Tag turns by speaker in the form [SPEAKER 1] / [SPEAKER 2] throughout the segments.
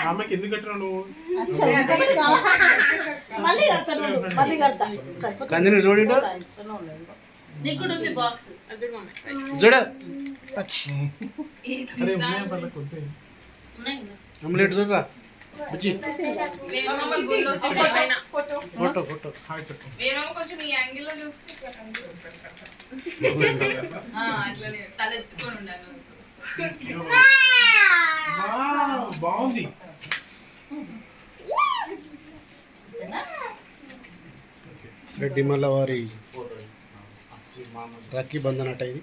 [SPEAKER 1] ఆమెకి ఎందుకు కట్టినా నువ్వు
[SPEAKER 2] కందిని చూడు చూడ ఆమ్లెట్ చూడరా బుజ్జి ఫోటో ఫోటో
[SPEAKER 3] కొంచెం ఈ యాంగిల్ లో చూస్తే అట్లనే తలెత్తుకొని ఉండాలి.
[SPEAKER 1] బాగుంది.
[SPEAKER 2] రెడ్డి మల్ల వారి రాఖీ బంధన్ అట ఇది.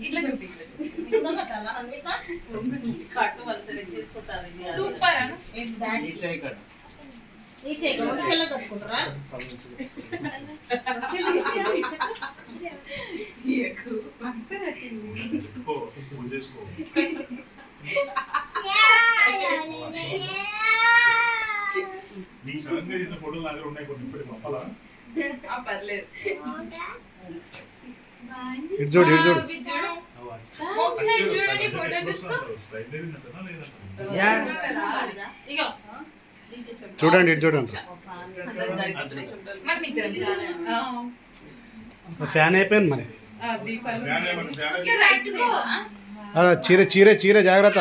[SPEAKER 3] ఇట్లా చూపి సూపర్
[SPEAKER 1] ఫోటోలు నా దగ్గర ఉన్నాయి కొన్ని ఇప్పుడు పంపాలా?
[SPEAKER 3] పర్లేదు.
[SPEAKER 2] ఇటు చూడు ఇటు చూడు
[SPEAKER 3] చూడండి ఫోటో చూసుకో.
[SPEAKER 2] చూడండి ఇటు చూడండి. ఫ్యాన్ అయిపోయింది మరి. అలా చీర చీర చీర జాగ్రత్త.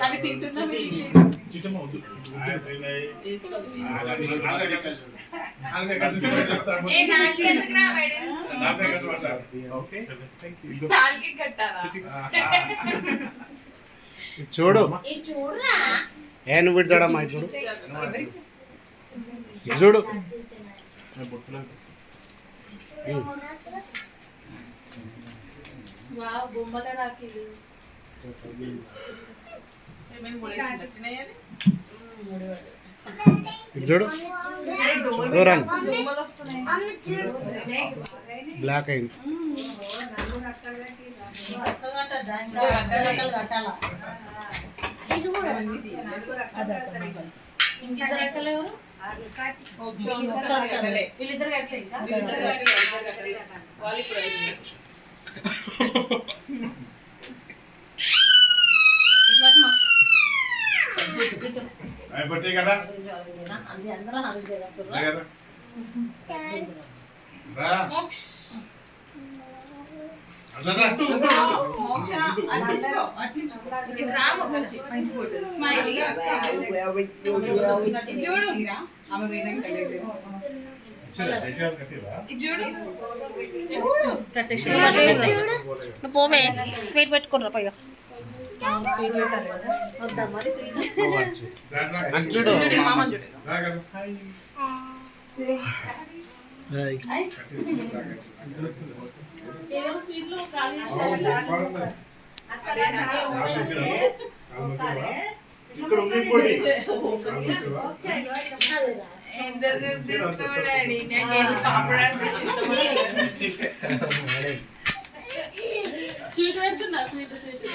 [SPEAKER 3] అవి తింటున్నా
[SPEAKER 2] చూడు ఏ నువ్వు ఇటు చూడమ్మా ఇటు చూడు ఇటు చూడు. ఇటు చూడు బ్లాక్ అయింది.
[SPEAKER 1] కదా
[SPEAKER 4] పోమే స్వీట్ పెట్టుకుంటారా పైగా స్వీట్
[SPEAKER 2] చూడు
[SPEAKER 3] ఎంత చూపిస్తాడండి నాకేం పాపడాసి
[SPEAKER 4] స్వీట్ పెడుతున్నా స్వీట్ స్వీట్